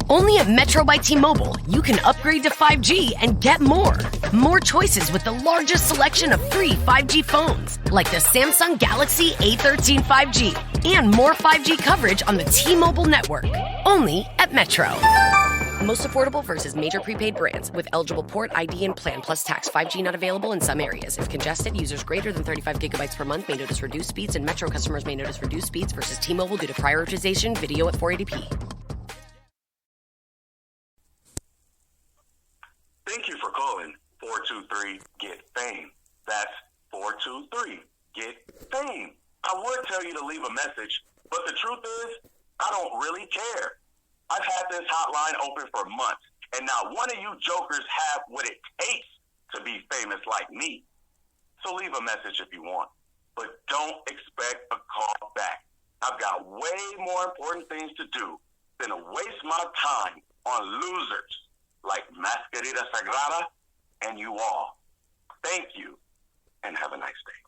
Only at Metro by T-Mobile, you can upgrade to 5G and get more. More choices with the largest selection of free 5G phones, like the Samsung Galaxy A13 5G, and more 5G coverage on the T-Mobile network. Only at Metro. Most affordable versus major prepaid brands with eligible port ID and plan plus tax. 5G not available in some areas. If congested, users greater than 35 gigabytes per month may notice reduced speeds, and Metro customers may notice reduced speeds versus T-Mobile due to prioritization, video at 480p. Thank you for calling 423-GET-FAME. That's 423-GET-FAME. I would tell you to leave a message, but the truth is, I don't really care. I've had this hotline open for months, and not one of you jokers have what it takes to be famous like me. So leave a message if you want, but don't expect a call back. I've got way more important things to do than to waste my time on losers like Masquerita Sagrada and you all. Thank you, and have a nice day.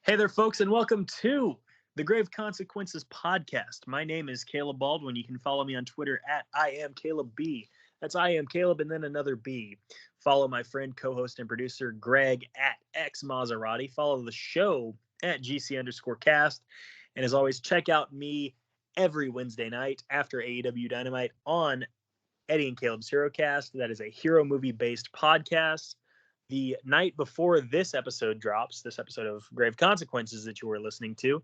Hey there, folks, and welcome to the Grave Consequences podcast. My name is Caleb Baldwin. You can follow me on Twitter at IamCalebB. That's I am Caleb and then another B. Follow my friend, co-host, and producer Greg at X Maserati. Follow the show at GC_cast. And as always, check out me every Wednesday night after AEW Dynamite on Eddie and Caleb's HeroCast. That is a hero movie-based podcast. The night before this episode drops, this episode of Grave Consequences that you were listening to,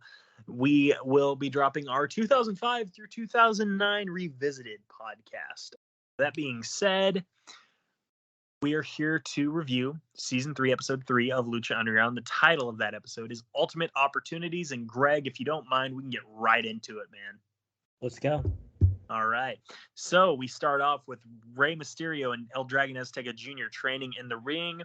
we will be dropping our 2005 through 2009 Revisited podcast. That being said, we are here to review Season 3, Episode 3 of Lucha Underground. The title of that episode is Ultimate Opportunities. And Greg, if you don't mind, we can get right into it, man. Let's go. All right. So we start off with Rey Mysterio and El Dragon Azteca Jr. training in the ring.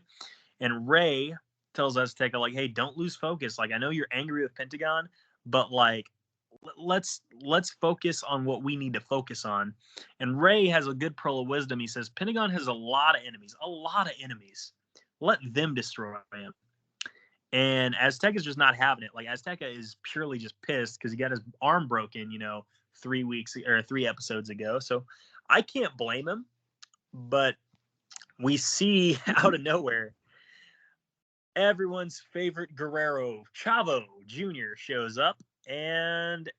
And Rey tells Azteca, like, hey, don't lose focus. Like, I know you're angry with Pentagon, but, like, let's focus on what we need to focus on. And Rey has a good pearl of wisdom. He says, Pentagon has a lot of enemies. Let them destroy him. And Azteca's just not having it. Like, Azteca is purely just pissed because he got his arm broken, 3 episodes ago. So I can't blame him, but we see out of nowhere everyone's favorite Guerrero, Chavo Jr. shows up, and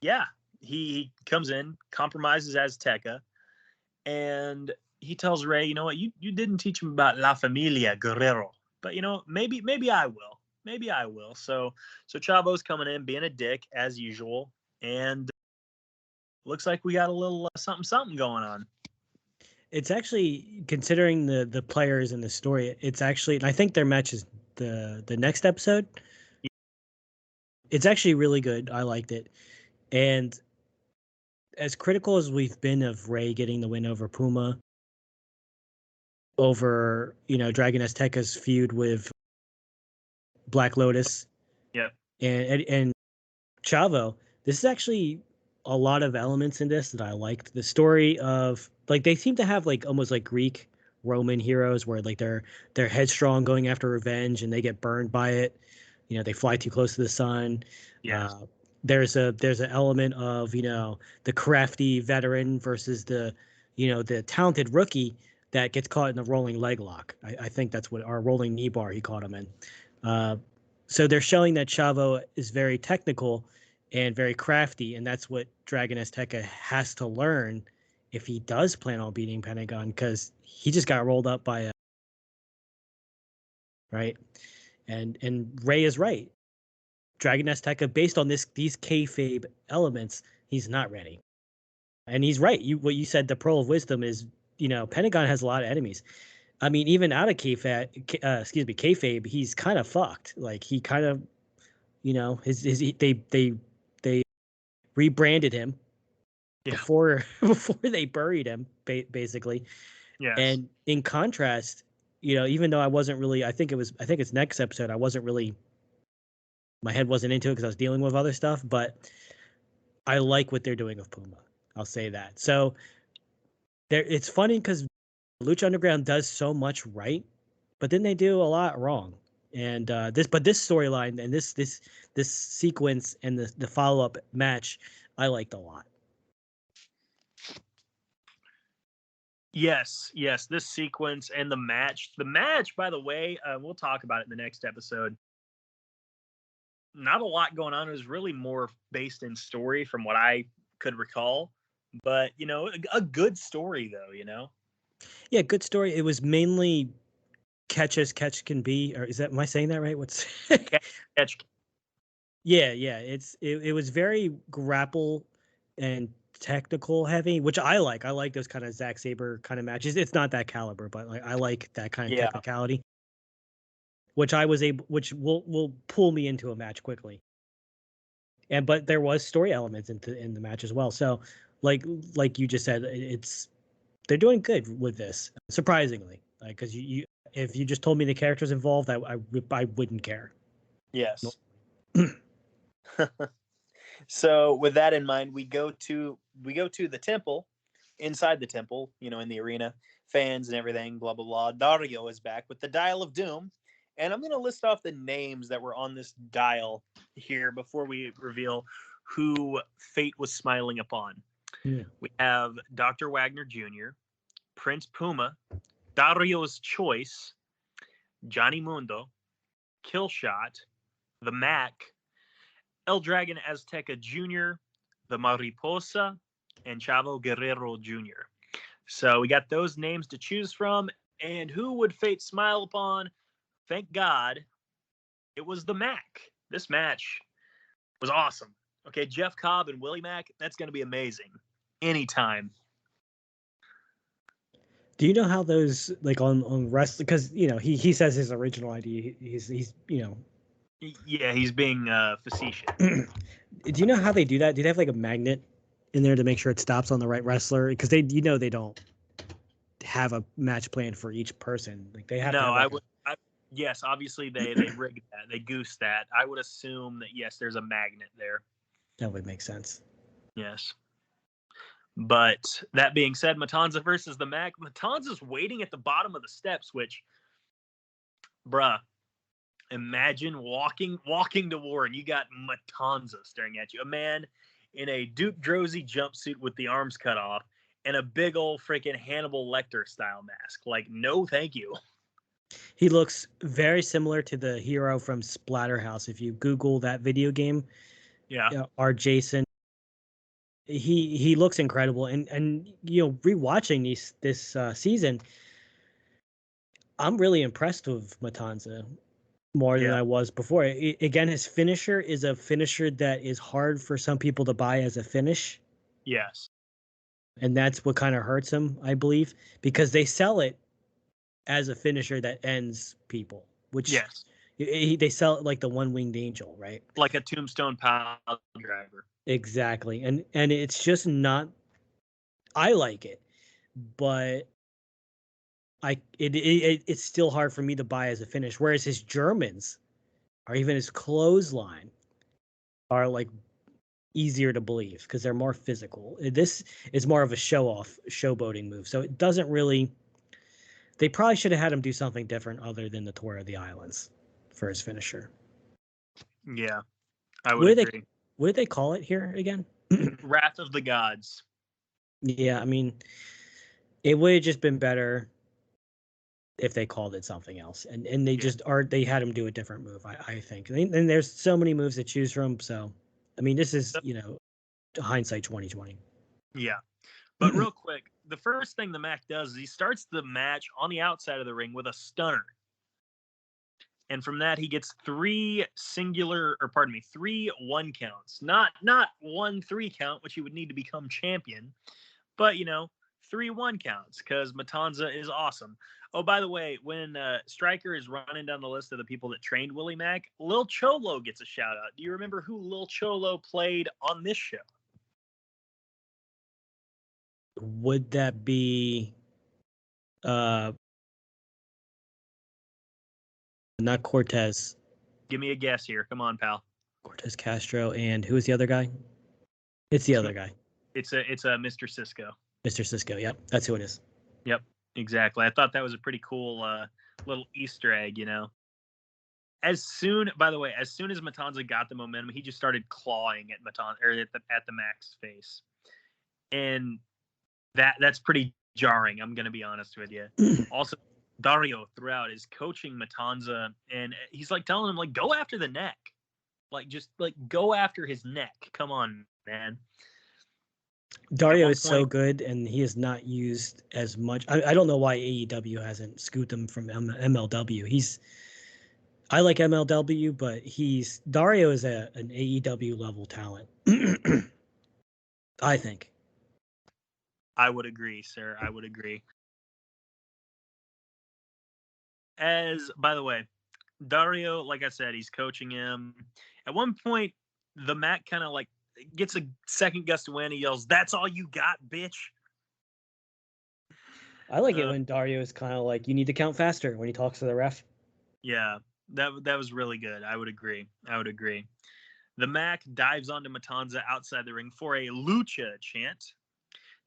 yeah, he comes in, compromises Azteca, and he tells Rey, you know what, you didn't teach him about La Familia Guerrero, but maybe I will. So Chavo's coming in being a dick as usual. And looks like we got a little something going on. It's actually, considering the players in the story, it's actually, and I think their match is the next episode. It's actually really good. I liked it. And as critical as we've been of Rey getting the win over Puma, over, Dragon Azteca's feud with Black Lotus. Yep. And Chavo, this is actually a lot of elements in this that I liked. The story of, like, they seem to have, like, almost like Greek Roman heroes where, like, they're headstrong going after revenge and they get burned by it. They fly too close to the sun. Yeah. There's an element of, the crafty veteran versus the talented rookie that gets caught in a rolling leg lock. I think that's what, our rolling knee bar he caught him in. So they're showing that Chavo is very technical and very crafty, and that's what Dragon Azteca has to learn if he does plan on beating Pentagon, because he just got rolled up by right? And Rey is right. Dragon Azteca, based on these kayfabe elements, he's not ready. And he's right. What you said, the pearl of wisdom is, Pentagon has a lot of enemies. I mean, even out of kayfabe, he's kind of fucked. Like, he kind of, they rebranded him before they buried him, basically. Yeah. And in contrast, even though I wasn't really, I think it's next episode, my head wasn't into it because I was dealing with other stuff, but I like what they're doing with Puma. I'll say that. So it's funny because Lucha Underground does so much right, but then they do a lot wrong. And this storyline and this sequence and the follow up match, I liked a lot. Yes, this sequence and the match. The match, by the way, we'll talk about it in the next episode. Not a lot going on. It was really more based in story from what I could recall. But, a good story, though, Yeah, good story. It was mainly catch as catch can be. Or am I saying that right? What's catch. Yeah. It was very grapple and technical heavy, which I like. I like those kind of Zack Sabre kind of matches. It's not that caliber, but I like that kind of technicality. Which will pull me into a match quickly. But there was story elements in the match as well. So like you just said, they're doing good with this, surprisingly. Because you if you just told me the characters involved, I wouldn't care. Yes. So with that in mind, we go to the temple, inside the temple, in the arena, fans and everything, blah blah blah. Dario is back with the Dial of Doom, and I'm going to list off the names that were on this dial here before we reveal who fate was smiling upon. Yeah. We have Dr. Wagner Jr., Prince Puma, Dario's Choice, Johnny Mundo, Killshot, the Mac, El Dragon Azteca Jr., the Mariposa, and Chavo Guerrero Jr. So we got those names to choose from. And who would fate smile upon? Thank God it was the Mac. This match was awesome. Okay, Jeff Cobb and Willie Mack, that's going to be amazing. Anytime. Do you know how those, like, on wrestling, because he says his original idea, he's Yeah, he's being facetious. Do you know how they do that? Do they have like a magnet in there to make sure it stops on the right wrestler? Because they don't have a match plan for each person. Like they have. No, yes, obviously they rigged that. They goosed that. I would assume that yes, there's a magnet there. That would make sense. Yes. But that being said, Matanza versus the Mac. Matanza's waiting at the bottom of the steps, which, bruh, imagine walking to war and you got Matanza staring at you. A man in a Duke Droese jumpsuit with the arms cut off and a big old freaking Hannibal Lecter style mask. Like, no, thank you. He looks very similar to the hero from Splatterhouse. If you Google that video game, our Jason, he looks incredible. And rewatching this season, I'm really impressed with Matanza more than I was before. Again, his finisher is a finisher that is hard for some people to buy as a finish. Yes. And that's what kind of hurts him, I believe, because they sell it as a finisher that ends people, which they sell it like the one-winged angel, right? Like a tombstone pile driver. Exactly. And it's just not, I like it, but it's still hard for me to buy as a finish. Whereas his Germans, or even his clothesline, are like easier to believe because they're more physical. This is more of a showboating move. So it doesn't really. They probably should have had him do something different other than the Tour of the Islands for his finisher. Yeah, I would agree. What did they call it here again? Wrath of the Gods. Yeah, I mean, it would have just been better if they called it something else, and they had him do a different move. I think, and there's so many moves to choose from. So, I mean, this is hindsight 2020. Yeah, but real quick, the first thing the Mac does is he starts the match on the outside of the ring with a stunner, and from that he gets three 1 counts, not 1-3 count, which he would need to become champion, but 3 1 counts because Matanza is awesome. Oh, by the way, when Stryker is running down the list of the people that trained Willie Mack, Lil Cholo gets a shout out. Do you remember who Lil Cholo played on this show? Would that be not Cortez? Give me a guess here. Come on, pal. Cortez Castro, and who is the other guy? It's the other guy. It's a Mr. Cisco. Mr. Cisco, yep. That's who it is. Yep. Exactly. I thought that was a pretty cool little Easter egg, you know. By the way, as soon as Matanza got the momentum, he just started clawing at Matanza or at the Mac's face, and that's pretty jarring. I'm gonna be honest with you. Also, Dario throughout is coaching Matanza, and he's like telling him like go after the neck, like just like go after his neck. Come on, man. Dario is so good, and he is not used as much. I don't know why AEW hasn't scooped him from MLW. I like MLW, but Dario is an AEW level talent. I think. I would agree, sir. I would agree. By the way, Dario, like I said, he's coaching him. At one point, the Mac kind of like gets a second gust of wind. He yells, "That's all you got, bitch!" I like it when Dario is kind of like, "You need to count faster" when he talks to the ref. Yeah, that was really good. I would agree. The Mac dives onto Matanza outside the ring for a lucha chant.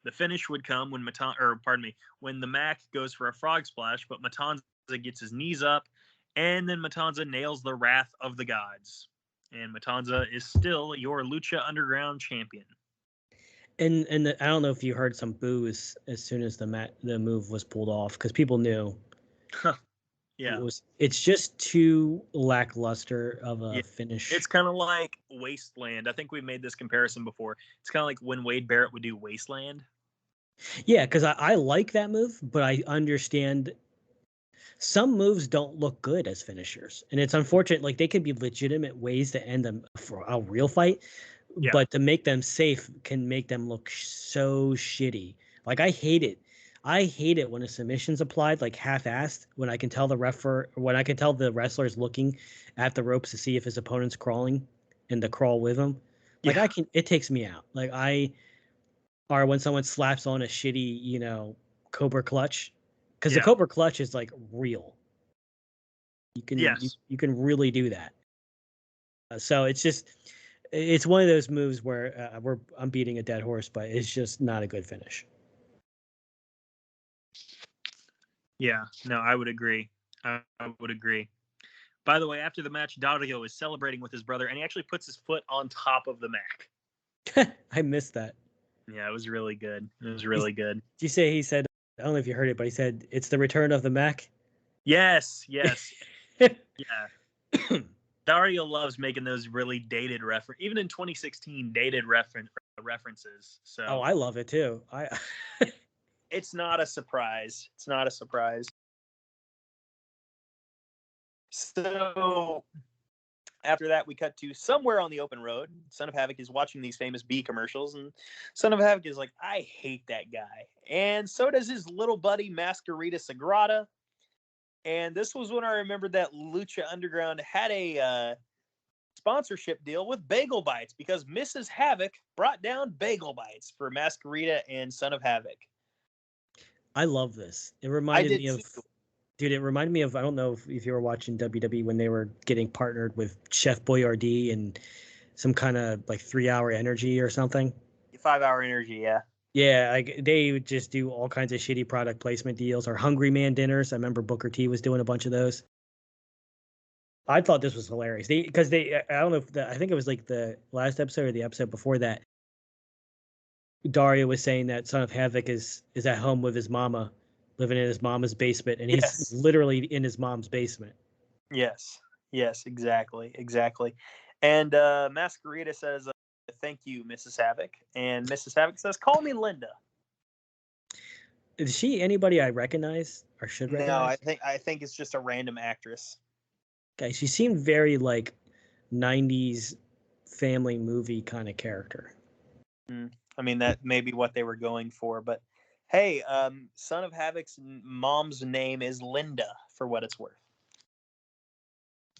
The finish would come when when the Mac goes for a frog splash, but Matanza gets his knees up, and then Matanza nails the Wrath of the Gods. And Matanza is still your Lucha Underground champion. And I don't know if you heard some boos as soon as the move was pulled off, because people knew. Yeah. It's just too lackluster of a finish. It's kind of like Wasteland. I think we've made this comparison before. It's kind of like when Wade Barrett would do Wasteland. Yeah, because I like that move, but I understand some moves don't look good as finishers. And it's unfortunate. Like, they could be legitimate ways to end them for a real fight, but to make them safe can make them look so shitty. Like, I hate it. I hate it when a submission's applied like half-assed, when I can tell the wrestler's looking at the ropes to see if his opponent's crawling and to crawl with him. Like, it takes me out. Or when someone slaps on a shitty, Cobra Clutch, because the Cobra Clutch is like real. You can really do that. So it's one of those moves where I'm beating a dead horse, but it's just not a good finish. Yeah, no, I would agree. By the way, after the match, Dario is celebrating with his brother, and he actually puts his foot on top of the Mac. I missed that. Yeah, it was really good. Did you say he said, I don't know if you heard it, but he said, "It's the return of the Mac"? Yes. Yeah. Dario loves making those really dated even in 2016, dated references. So. Oh, I love it too. It's not a surprise. So after that, we cut to somewhere on the open road. Son of Havoc is watching these famous bee commercials, and Son of Havoc is like, I hate that guy. And so does his little buddy, Masquerita Sagrada. And this was when I remembered that Lucha Underground had a sponsorship deal with Bagel Bites, because Mrs. Havoc brought down Bagel Bites for Masquerita and Son of Havoc. I love this. It reminded me of... Dude, it reminded me of, I don't know if you were watching WWE when they were getting partnered with Chef Boyardee and some kind of like 3-hour energy or something. 5-hour energy, yeah. Yeah, like they would just do all kinds of shitty product placement deals, or Hungry Man dinners. I remember Booker T was doing a bunch of those. I thought this was hilarious. I don't know if I think it was like the last episode or the episode before that, Dario was saying that Son of Havoc is at home with his mama, living in his mama's basement, and he's literally in his mom's basement. Yes, exactly. And Masquerita says, "Thank you, Mrs. Havoc." And Mrs. Havoc says, "Call me Linda." Is she anybody I recognize or should recognize? No, I think it's just a random actress. Okay, she seemed very like 90s family movie kind of character. I mean, that may be what they were going for, but hey, Son of Havoc's mom's name is Linda, for what it's worth.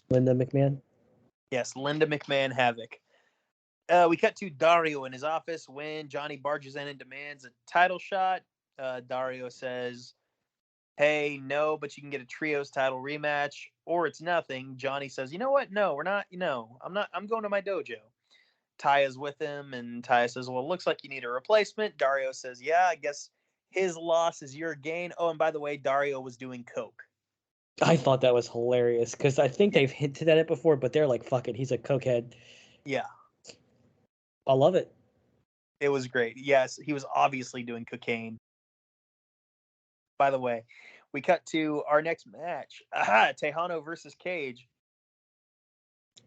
Linda McMahon? Yes, Linda McMahon Havoc. We cut to Dario in his office when Johnny barges in and demands a title shot. Dario says, "Hey, no, but you can get a trios title rematch, or it's nothing." Johnny says, "You know what? No, we're not. I'm going to my dojo." Taya's with him, and Taya says, "Well, it looks like you need a replacement." Dario says, "Yeah, I guess his loss is your gain. Oh, and by the way, Dario was doing coke. I thought that was hilarious because I think they've hinted at it before, but they're like, "Fuck it, he's a cokehead." Yeah, I love it. it was great. Yes, he was obviously doing cocaine. By the way, we cut to our next match. Tejano versus Cage.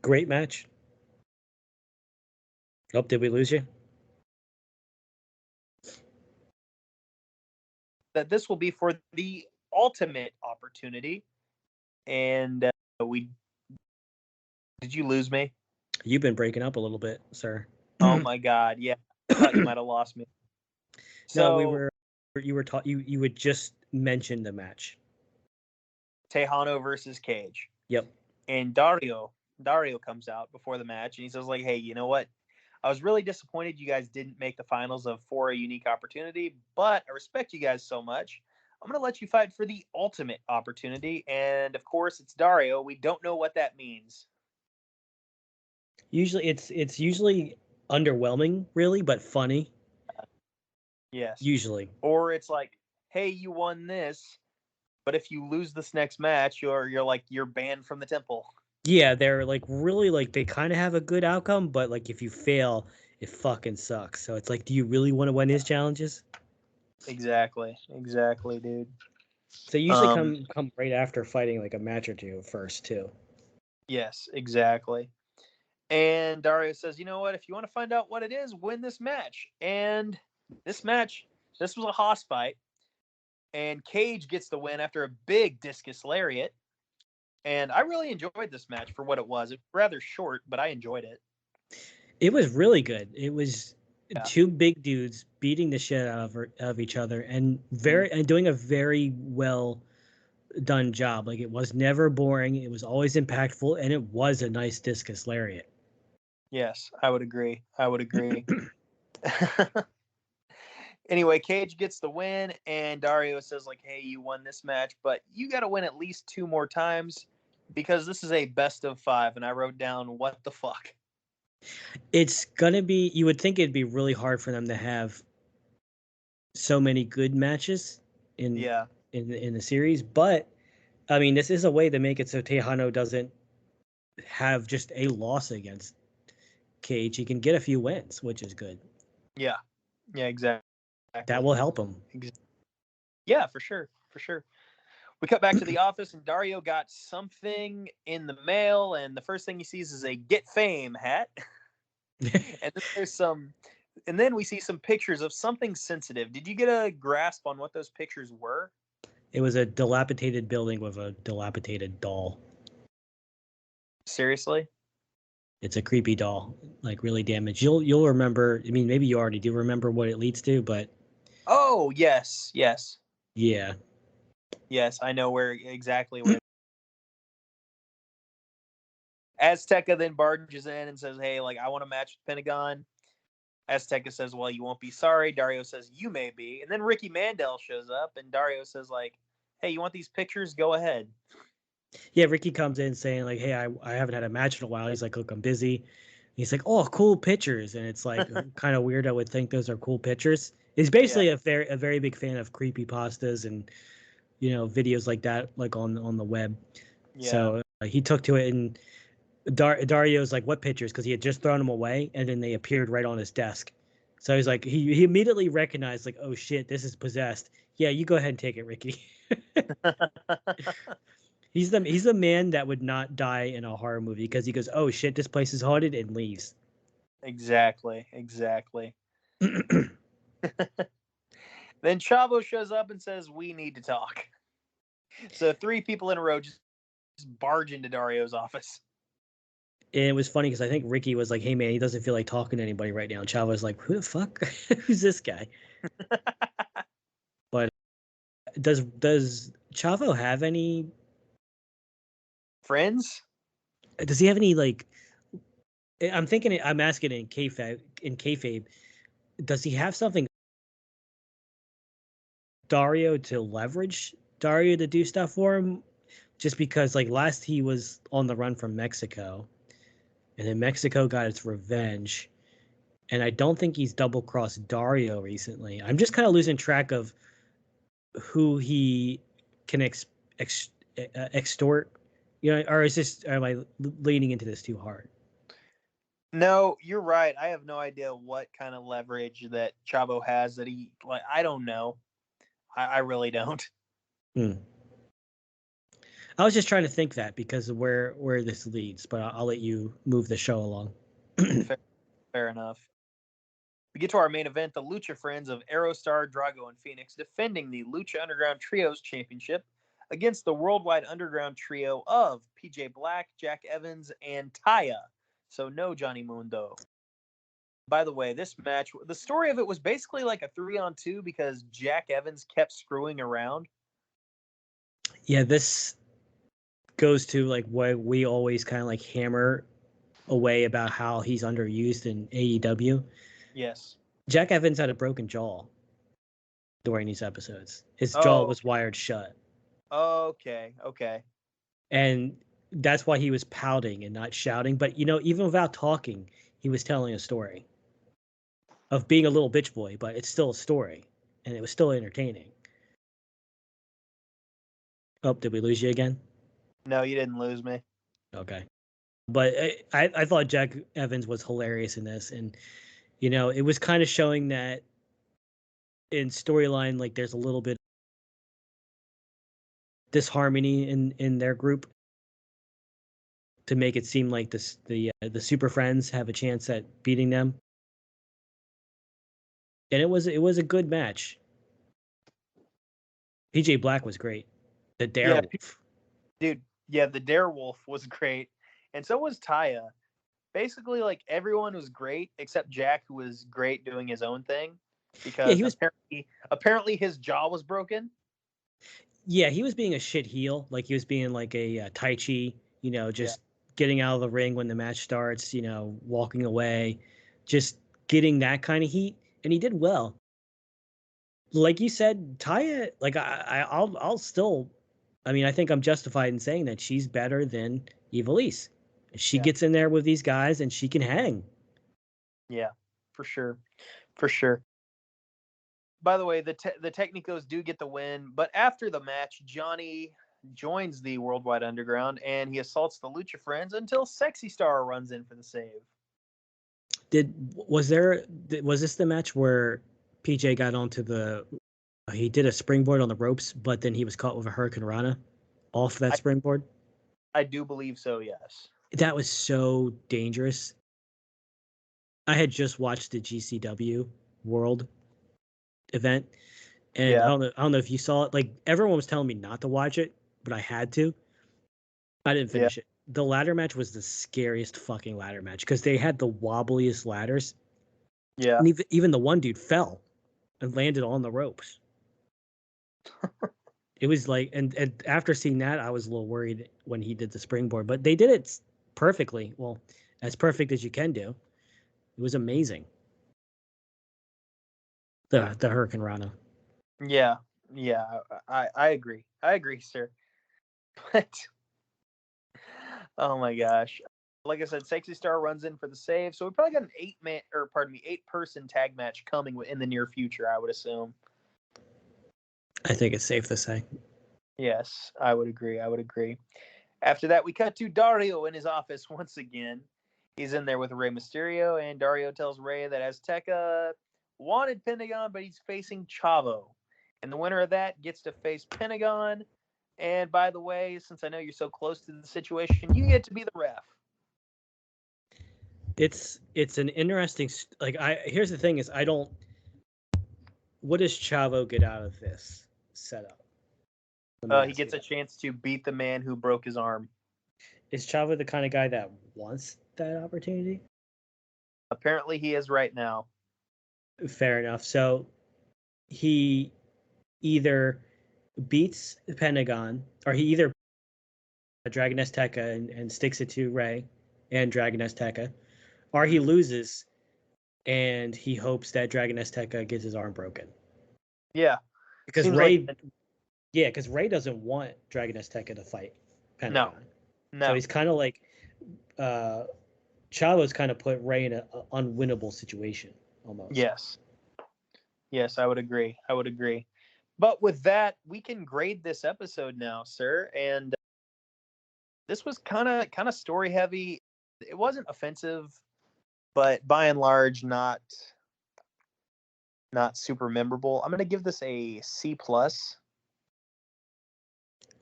Great match. Oh, did we lose you? That this will be for the ultimate opportunity. And we did you lose me? You've been breaking up a little bit, sir. Oh my god, yeah. I thought you might have lost me. So No, you would just mention the match. Tejano versus Cage. Yep. And Dario comes out before the match and he says, like, hey, you know what? I was really disappointed you guys didn't make the finals of For a Unique Opportunity, but I respect you guys so much. I'm going to let you fight for the ultimate opportunity. And of course, it's Dario. We don't know what that means. Usually it's usually underwhelming, really, but funny. Yes. Usually. Or it's like, hey, you won this, but if you lose this next match, you're banned from the temple. Yeah, they're like really like they kind of have a good outcome, but like if you fail, it fucking sucks. So it's like, do you really want to win his challenges? Exactly, dude. So usually come right after fighting like a match or two first too. Yes, exactly. And Dario says, you know what? If you want to find out what it is, win this match. And this was a hoss fight. And Cage gets the win after a big discus lariat. And I really enjoyed this match for what it was. It's rather short, but I enjoyed it. It was really good. It was two big dudes beating the shit out of each other and doing a very well done job. Like, it was never boring. It was always impactful, and it was a nice discus lariat. Yes, I would agree. Anyway, Cage gets the win, and Dario says, like, hey, you won this match, but you got to win at least 2 more times because this is a best of 5. And I wrote down, what the fuck? It's gonna be. You would think it'd be really hard for them to have so many good matches in the series, but I mean, this is a way to make it so Tejano doesn't have just a loss against Cage. He can get a few wins, which is good. Yeah, exactly. That will help him. Yeah, for sure. We cut back to the office, and Dario got something in the mail, and the first thing he sees is a Get Fame hat. And then we see some pictures of something sensitive. Did you get a grasp on what those pictures were? It was a dilapidated building with a dilapidated doll. Seriously? It's a creepy doll, like really damaged. You'll remember. I mean, maybe you already do remember what it leads to, but oh yes. Yeah. Yes, I know exactly where. Azteca then barges in and says, hey, like, I want to match with Pentagon. Azteca says, well, you won't be sorry. Dario says, you may be. And then Ricky Mandel shows up, and Dario says, like, hey, you want these pictures? Go ahead. Yeah, Ricky comes in saying, like, hey, I haven't had a match in a while. He's like, look, I'm busy. He's like, oh, cool pictures. And it's like kind of weird. I would think those are cool pictures. He's basically a very big fan of creepypastas and, videos like that, like on the web. Yeah. So he took to it, and Dario's like, what pictures? Because he had just thrown them away, and then they appeared right on his desk. So he's like, he immediately recognized, like, oh shit, this is possessed. Yeah, you go ahead and take it, Ricky. He's the man that would not die in a horror movie because he goes, oh shit, this place is haunted, and leaves. Exactly. Then Chavo shows up and says, we need to talk. So 3 people in a row just barge into Dario's office. And it was funny because I think Ricky was like, hey man, he doesn't feel like talking to anybody right now. And Chavo's like, who the fuck? Who's this guy? But does Chavo have any friends? Does he have any, like, I'm asking in kayfabe, does he have something Dario to leverage Dario to do stuff for him? Just because, like, last he was on the run from Mexico, and then Mexico got its revenge, and I don't think he's double-crossed Dario recently. I'm just kind of losing track of who he can extort, or am I leaning into this too hard? No, you're right. I have no idea what kind of leverage that Chavo has that I don't know. I really don't. I was just trying to think that because of where this leads, but I'll let you move the show along. Fair enough. We get to our main event, the Lucha Friends of Aerostar, Drago, and Phoenix defending the Lucha Underground Trios Championship against the Worldwide Underground Trio of PJ Black, Jack Evans, and Taya. So no Johnny Mundo. By the way, this match, the story of it was basically like a 3-on-2 because Jack Evans kept screwing around. Yeah, this goes to like what we always kind of like hammer away about how he's underused in AEW. Yes. Jack Evans had a broken jaw during these episodes. His jaw was wired shut. Okay. And that's why he was pouting and not shouting. But, even without talking, he was telling a story of being a little bitch boy, but it's still a story. And it was still entertaining. Oh, did we lose you again? No, you didn't lose me. Okay. But I thought Jack Evans was hilarious in this. And, it was kind of showing that in storyline, like there's a little bit disharmony in their group to make it seem like the Super Friends have a chance at beating them. And it was a good match. PJ Black was great. The Darewolf. Dude, yeah, the Darewolf was great. And so was Taya. Basically, like, everyone was great except Jack, who was great doing his own thing. Because he was apparently his jaw was broken. Yeah, he was being a shit heel. Like, he was being like a Tai Chi, just getting out of the ring when the match starts, walking away, just getting that kind of heat. And he did well. Like you said, Taya, like I'll still, I think I'm justified in saying that she's better than Ivelisse. She gets in there with these guys and she can hang. Yeah, for sure. By the way, the Technicos do get the win, but after the match, Johnny joins the Worldwide Underground and he assaults the Lucha Friends until Sexy Star runs in for the save. Was this the match where PJ got onto he did a springboard on the ropes, but then he was caught with a Hurricane Rana off that springboard? I do believe so, yes. That was so dangerous. I had just watched the GCW World event, and I don't know if you saw it. Like, everyone was telling me not to watch it, but I had to. I didn't finish it. The ladder match was the scariest fucking ladder match because they had the wobbliest ladders. Yeah. And even the one dude fell and landed on the ropes. It was like, and after seeing that, I was a little worried when he did the springboard, but they did it perfectly. Well, as perfect as you can do. It was amazing. The Hurricane Rana. Yeah, I agree. I agree, sir. But oh my gosh. Like I said, Sexy Star runs in for the save. So we probably got an 8-person tag match coming in the near future, I would assume. I think it's safe to say. Yes, I would agree. After that, we cut to Dario in his office once again. He's in there with Rey Mysterio, and Dario tells Rey that Azteca wanted Pentagon, but he's facing Chavo. And the winner of that gets to face Pentagon. And by the way, since I know you're so close to the situation, you get to be the ref. It's an interesting, here's the thing is what does Chavo get out of this setup? He gets a chance to beat the man who broke his arm. Is Chavo the kind of guy that wants that opportunity? Apparently he is right now. Fair enough. So he either beats the Pentagon, or he either Dragon Azteca and sticks it to Rey and Dragon Azteca, or he loses and he hopes that Dragon Azteca gets his arm broken. Yeah. Because Rey doesn't want Dragon Azteca to fight Pentagon. No. So he's kind of like Chavo's kind of put Rey in an unwinnable situation almost. Yes, I would agree. But with that, we can grade this episode now, sir. And this was kind of story heavy. It wasn't offensive, but by and large, not super memorable. I'm gonna give this a C+.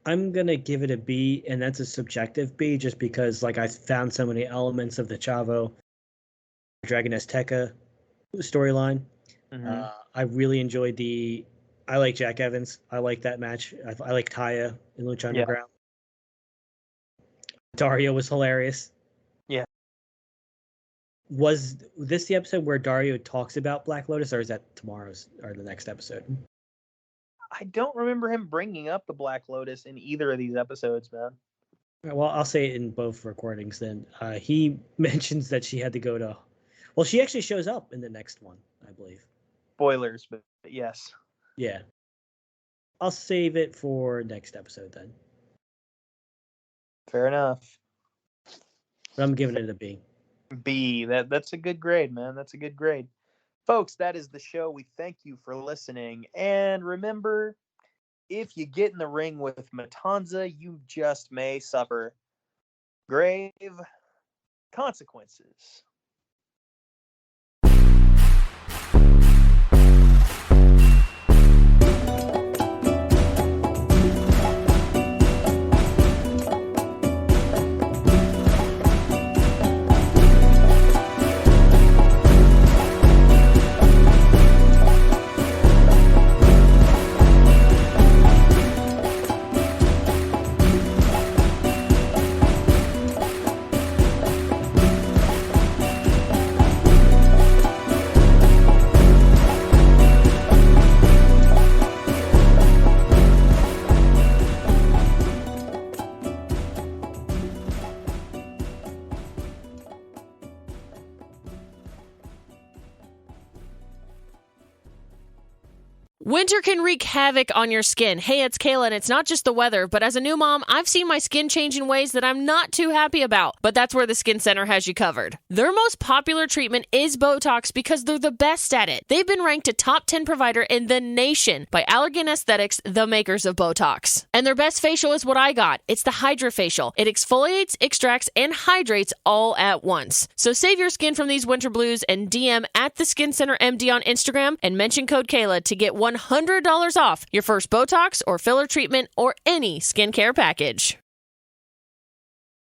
I'm gonna give it a B, and that's a subjective B, just because like I found so many elements of the Chavo Dragon Azteca storyline. Mm-hmm. I really enjoyed I like Jack Evans. I like that match. I like Taya in Lucha Underground. Dario was hilarious. Yeah. Was this the episode where Dario talks about Black Lotus, or is that tomorrow's or the next episode? I don't remember him bringing up the Black Lotus in either of these episodes, man. Well, I'll say it in both recordings then. He mentions that she had to go to... Well, she actually shows up in the next one, I believe. Spoilers, but yes. Yeah. I'll save it for next episode then. Fair enough. But I'm giving it a B. B. That's a good grade, man. That's a good grade. Folks, that is the show. We thank you for listening. And remember, if you get in the ring with Matanza, you just may suffer grave consequences. Winter can wreak havoc on your skin. Hey, it's Kayla, and it's not just the weather, but as a new mom, I've seen my skin change in ways that I'm not too happy about. But that's where the Skin Center has you covered. Their most popular treatment is Botox because they're the best at it. They've been ranked a top 10 provider in the nation by Allergan Aesthetics, the makers of Botox. And their best facial is what I got. It's the Hydra Facial. It exfoliates, extracts, and hydrates all at once. So save your skin from these winter blues and DM at the Skin Center MD on Instagram and mention code Kayla to get $100 off your first Botox or filler treatment or any skincare package.